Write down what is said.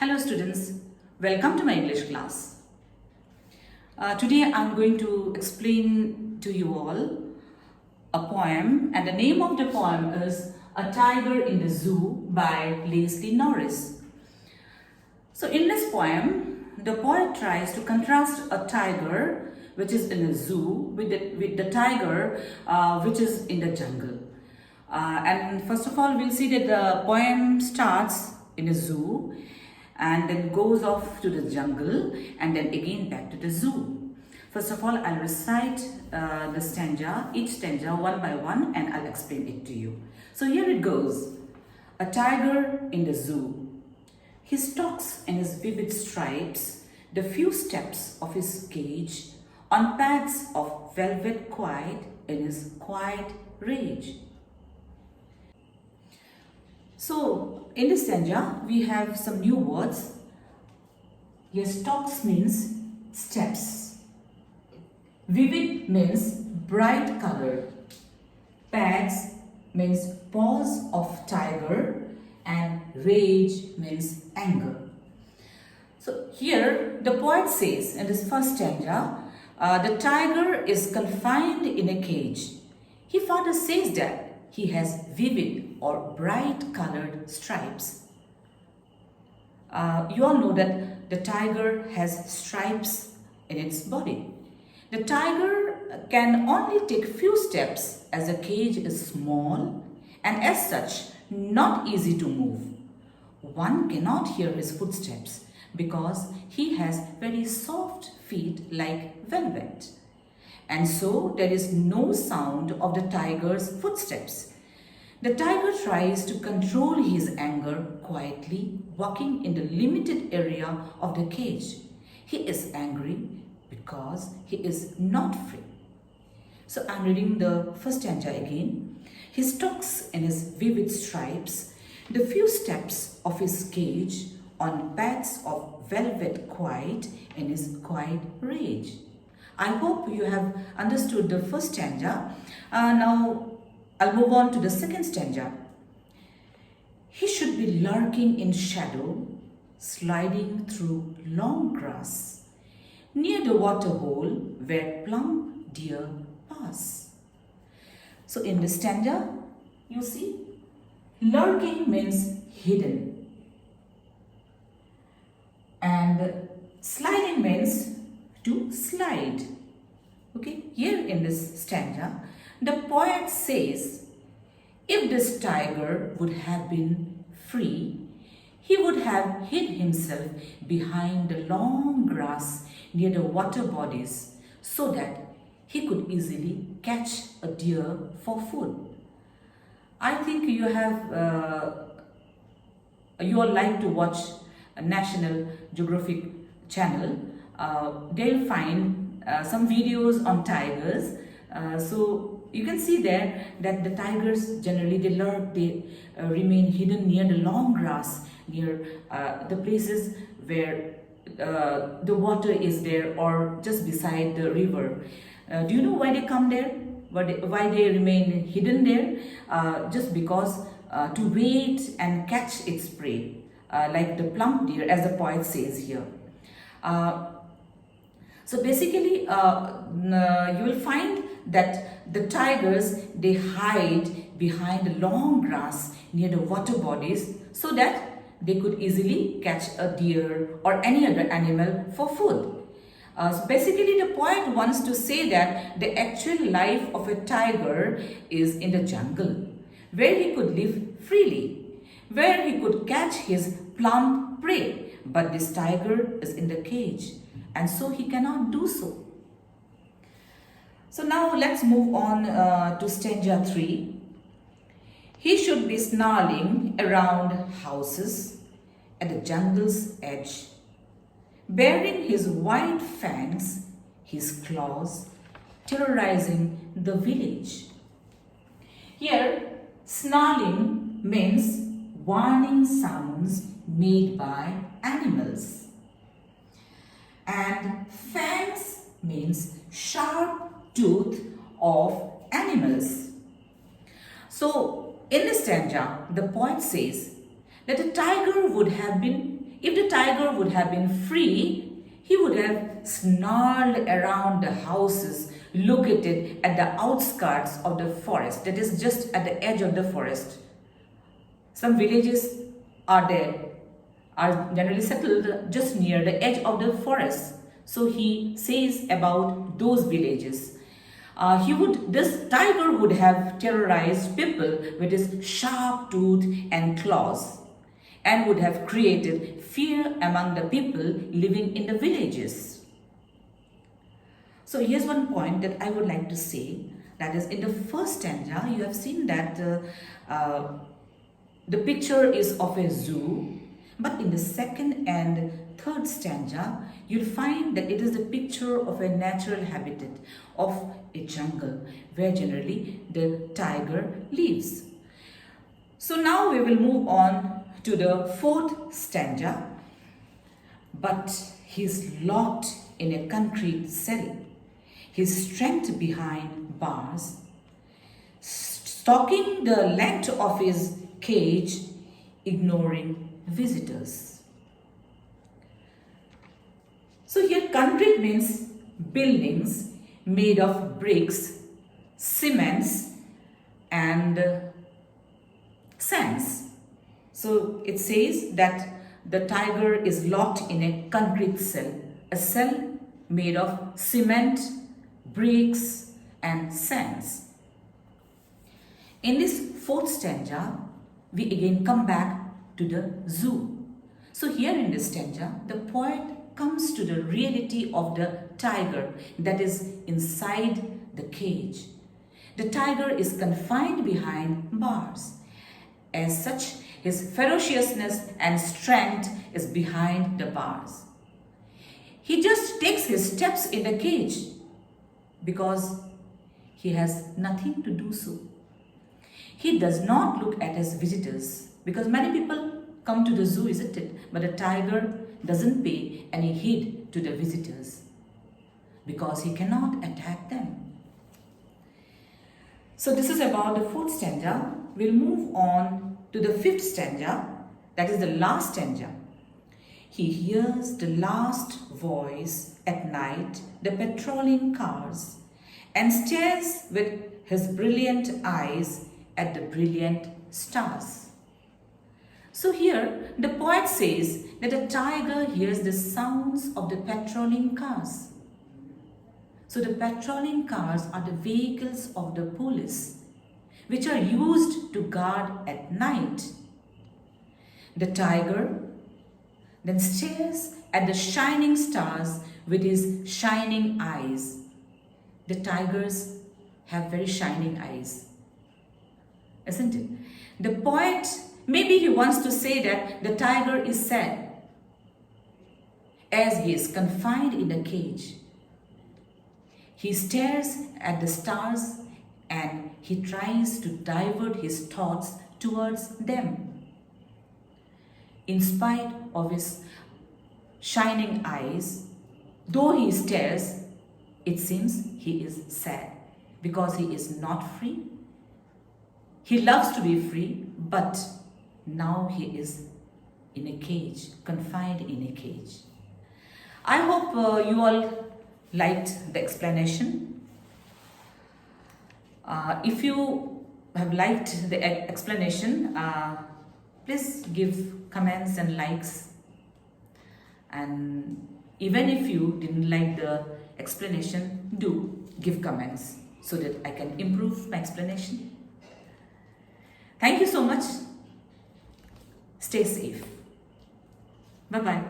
Hello students, welcome to my English class. Today I'm going to explain to you all a poem, and the name of the poem is A Tiger in the Zoo by Leslie Norris. So in this poem, the poet tries to contrast a tiger which is in a zoo with the tiger which is in the jungle. And first of all, we'll see that the poem starts in a zoo and then goes off to the jungle and then again back to the zoo. First of all, I'll recite the stanza, each stanza one by one, and I'll explain it to you. So here it goes. A tiger in the zoo. He stalks in his vivid stripes the few steps of his cage on pads of velvet quiet in his quiet rage. So, in this stanza, we have some new words. Here, stalks means steps. Vivid means bright colored. Pads means paws of tiger. And rage means anger. So, here the poet says in this first stanza, the tiger is confined in a cage. He further says that he has vivid or bright colored stripes. You all know that the tiger has stripes in its body. The tiger can only take few steps as the cage is small and as such not easy to move. One cannot hear his footsteps because he has very soft feet like velvet. And so there is no sound of the tiger's footsteps. The tiger tries to control his anger quietly, walking in the limited area of the cage. He is angry because he is not free. So I'm reading the first stanza again. He stalks in his vivid stripes the few steps of his cage on pads of velvet quiet in his quiet rage. I hope you have understood the first stanza. Now I'll move on to the second stanza. He should be lurking in shadow, sliding through long grass, near the water hole where plump deer pass. So in the stanza, you see, lurking means hidden, and sliding means to slide. Okay, here in this stanza, the poet says, if this tiger would have been free, he would have hid himself behind the long grass near the water bodies so that he could easily catch a deer for food. I think you all like to watch a National Geographic channel. They'll find some videos on tigers. So you can see there that the tigers generally they lurk, they remain hidden near the long grass, near the places where the water is there or just beside the river. Do you know why they come there? Why they remain hidden there? Just because to wait and catch its prey, like the plump deer, as the poet says here. So basically, you will find that the tigers, they hide behind the long grass near the water bodies so that they could easily catch a deer or any other animal for food. So basically, the poet wants to say that the actual life of a tiger is in the jungle, where he could live freely, where he could catch his plump prey. But this tiger is in the cage, and so he cannot do so. So now let's move on to stanza 3. He should be snarling around houses at the jungle's edge, baring his white fangs, his claws, terrorizing the village. Here, snarling means warning sounds made by animals. And fangs means sharp tooth of animals. So, in this stanza, the poet says that a tiger would have been if the tiger would have been free, he would have snarled around the houses located at the outskirts of the forest, that is just at the edge of the forest. Some villages are generally settled just near the edge of the forest. So he says about those villages. This tiger would have terrorized people with his sharp tooth and claws, and would have created fear among the people living in the villages. So here's one point that I would like to say, that is, in the first stanza you have seen that the picture is of a zoo, but in the second and third stanza you'll find that it is the picture of a natural habitat, of a jungle where generally the tiger lives. So now we will move on to the fourth stanza. But he's locked in a concrete cell, his strength behind bars, stalking the length of his cage, ignoring visitors. So here concrete means buildings made of bricks, cements and sands. So it says that the tiger is locked in a concrete cell, a cell made of cement, bricks and sands. In this fourth stanza, we again come back to the zoo. So here in this stanza, the poet comes to the reality of the tiger that is inside the cage. The tiger is confined behind bars. As such, his ferociousness and strength is behind the bars. He just takes his steps in the cage because he has nothing to do so. He does not look at his visitors because many people come to the zoo, isn't it? But the tiger doesn't pay any heed to the visitors because he cannot attack them. So this is about the fourth stanza. We'll move on to the fifth stanza, that is the last stanza. He hears the last voice at night, the patrolling cars, and stares with his brilliant eyes at the brilliant stars. So here the poet says that the tiger hears the sounds of the patrolling cars. So the patrolling cars are the vehicles of the police, which are used to guard at night. The tiger then stares at the shining stars with his shining eyes. The tigers have very shining eyes, isn't it? The poet, maybe he wants to say that the tiger is sad as he is confined in a cage. He stares at the stars and he tries to divert his thoughts towards them. In spite of his shining eyes, though he stares, it seems he is sad because he is not free. He loves to be free, but now he is in a cage, confined in a cage. I hope you all liked the explanation. If you have liked the explanation, please give comments and likes. And even if you didn't like the explanation, do give comments so that I can improve my explanation. Thank you so much. Stay safe. Bye-bye.